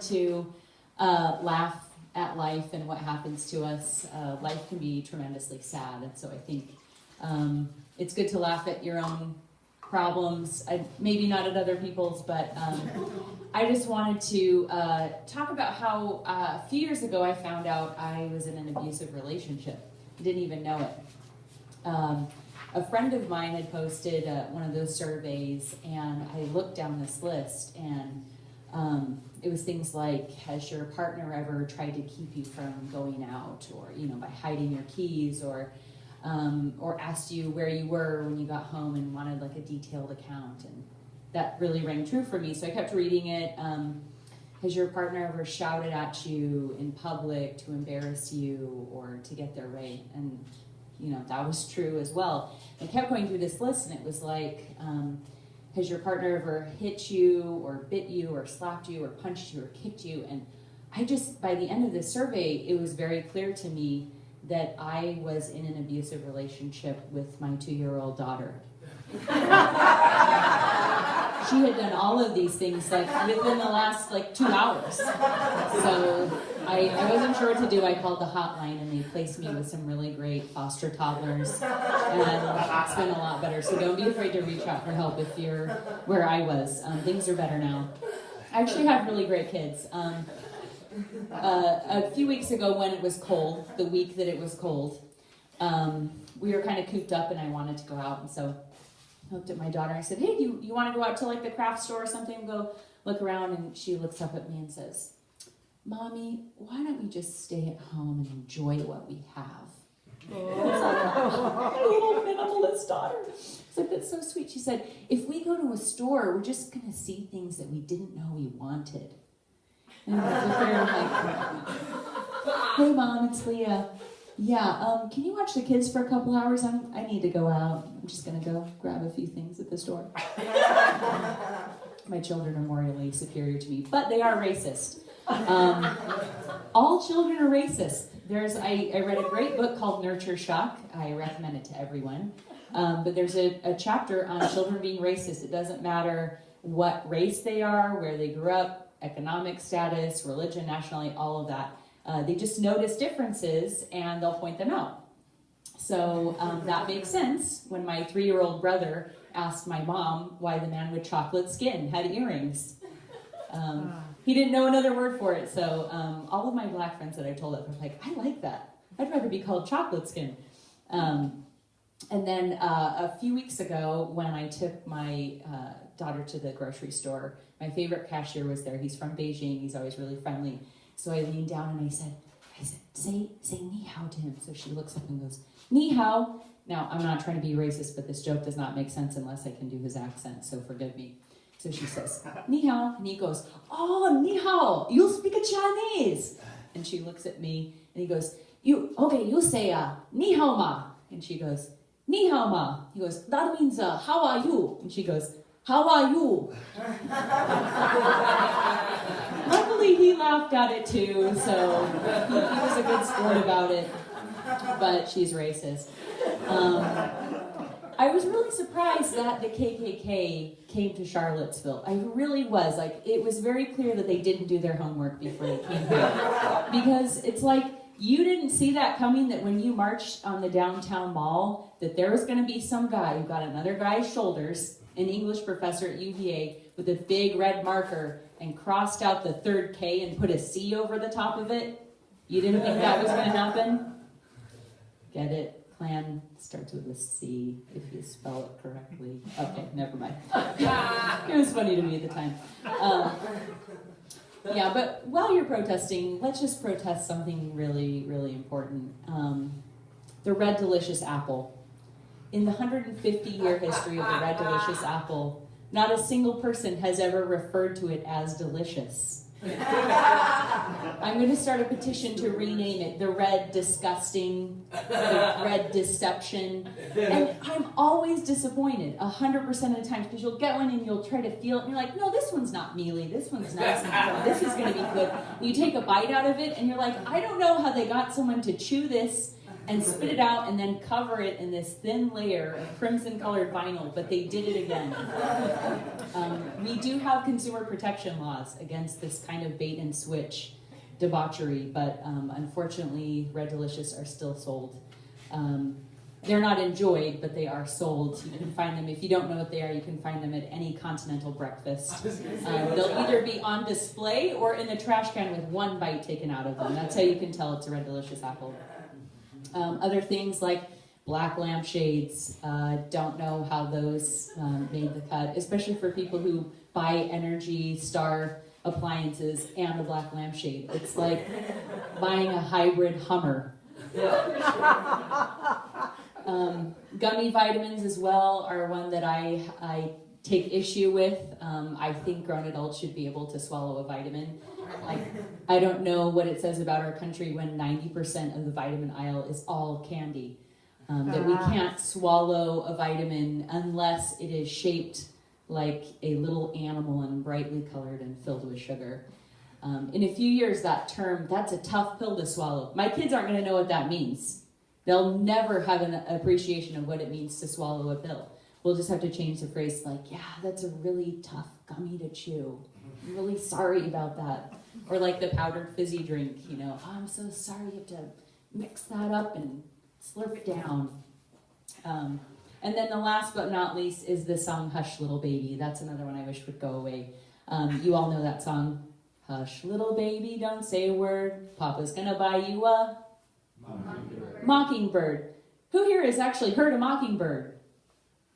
to laugh at life and what happens to us. Life can be tremendously sad, and so I think it's good to laugh at your own problems, maybe not at other people's, but I just wanted to talk about how a few years ago I found out I was in an abusive relationship. I didn't even know it. A friend of mine had posted one of those surveys, and I looked down this list, and it was things like, has your partner ever tried to keep you from going out, or by hiding your keys, or asked you where you were when you got home and wanted like a detailed account, and that really rang true for me. So I kept reading it. Has your partner ever shouted at you in public to embarrass you or to get their way? And that was true as well. I kept going through this list, and it was like, has your partner ever hit you or bit you or slapped you or punched you or kicked you? And I just, by the end of this survey, it was very clear to me that I was in an abusive relationship with my 2-year-old daughter. She had done all of these things like within the last 2 hours. So I wasn't sure what to do. I called the hotline, and they placed me with some really great foster toddlers, and it's been a lot better. So don't be afraid to reach out for help if you're where I was. Things are better now. I actually have really great kids. A few weeks ago when it was cold, the week that it was cold, we were kind of cooped up, and I wanted to go out, and so I looked at my daughter and I said, hey, do you want to go out to the craft store or something and go look around? And she looks up at me and says, Mommy, why don't we just stay at home and enjoy what we have? My little minimalist daughter. It's like, that's so sweet. She said, if we go to a store, we're just going to see things that we didn't know we wanted. And I looked at her and hey, Mom, it's Leah. Yeah, can you watch the kids for a couple hours? I need to go out. I'm just going to go grab a few things at the store. My children are morally superior to me, but they are racist. All children are racist. I read a great book called Nurture Shock. I recommend it to everyone. But there's a chapter on children being racist. It doesn't matter what race they are, where they grew up, economic status, religion, nationality, all of that. They just notice differences, and they'll point them out. So that makes sense when my 3-year-old brother asked my mom why the man with chocolate skin had earrings. He didn't know another word for it, so all of my black friends that I told it, they're like, I like that. I'd rather be called chocolate skin. And then a few weeks ago, when I took my daughter to the grocery store, my favorite cashier was there. He's from Beijing. He's always really friendly. So I leaned down and I said, say ni hao to him. So she looks up and goes, ni hao. Now, I'm not trying to be racist, but this joke does not make sense unless I can do his accent, so forgive me. So she says, ni hao, and he goes, oh, ni hao, you speak Chinese. And she looks at me, and he goes, you say, ni hao ma. And she goes, ni hao ma. He goes, that means, how are you? And she goes, how are you? Luckily, he laughed at it too, so he was a good sport about it, but she's racist. I was really surprised that the KKK came to Charlottesville. I really was. It was very clear that they didn't do their homework before they came here. Because it's like, you didn't see that coming, that when you marched on the downtown mall, that there was going to be some guy who got another guy's shoulders, an English professor at UVA, with a big red marker, and crossed out the third K and put a C over the top of it. You didn't think that was going to happen? Get it? Klan starts with a C, if you spell it correctly. Okay, never mind. It was funny to me at the time. Yeah, but while you're protesting, let's just protest something really, really important. The Red Delicious apple. In the 150-year history of the Red Delicious apple, not a single person has ever referred to it as delicious. I'm going to start a petition to rename it the Red Disgusting, the Red Deception. And I'm always disappointed 100% of the time, because you'll get one and you'll try to feel it and you're like, no, this one's not mealy, this one's nice and this is going to be good. And you take a bite out of it and you're like, I don't know how they got someone to chew this and spit it out and then cover it in this thin layer of crimson-colored vinyl, but they did it again. We do have consumer protection laws against this kind of bait-and-switch debauchery, but unfortunately, Red Delicious are still sold. They're not enjoyed, but they are sold. You can find them, if you don't know what they are, you can find them at any continental breakfast. They'll either be on display or in the trash can with one bite taken out of them. That's how you can tell it's a Red Delicious apple. Other things like black lampshades, don't know how those made the cut, especially for people who buy Energy Star appliances and a black lampshade. It's like buying a hybrid Hummer. Gummy vitamins as well are one that I take issue with. I think grown adults should be able to swallow a vitamin. I don't know what it says about our country when 90% of the vitamin aisle is all candy. That we can't swallow a vitamin unless it is shaped like a little animal and brightly colored and filled with sugar. In a few years, that's a tough pill to swallow. My kids aren't going to know what that means. They'll never have an appreciation of what it means to swallow a pill. We'll just have to change the phrase like, yeah, that's a really tough gummy to chew. I'm really sorry about that. Or like the powdered fizzy drink, oh, I'm so sorry, you have to mix that up and slurp it down. And then the last but not least is the song Hush Little Baby. That's another one I wish would go away. You all know that song. Hush little baby, don't say a word. Papa's gonna buy you a mockingbird. Who here has actually heard a mockingbird?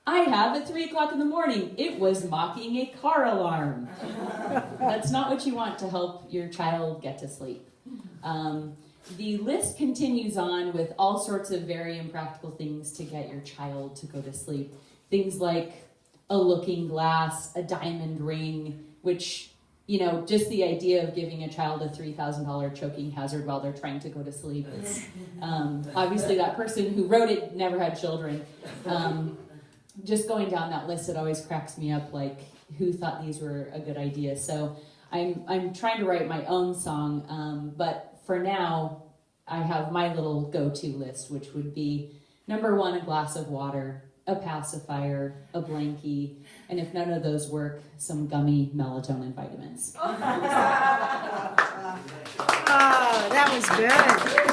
I have at 3 o'clock in the morning. It was mocking a car alarm. That's not what you want to help your child get to sleep. The list continues on with all sorts of very impractical things to get your child to go to sleep. Things like a looking glass, a diamond ring, which, just the idea of giving a child a $3,000 choking hazard while they're trying to go to sleep is, obviously that person who wrote it never had children. Just going down that list, it always cracks me up, like, who thought these were a good idea? So I'm trying to write my own song, but for now, I have my little go-to list, which would be number 1, a glass of water, a pacifier, a blankie, and if none of those work, some gummy melatonin vitamins. Oh, that was good.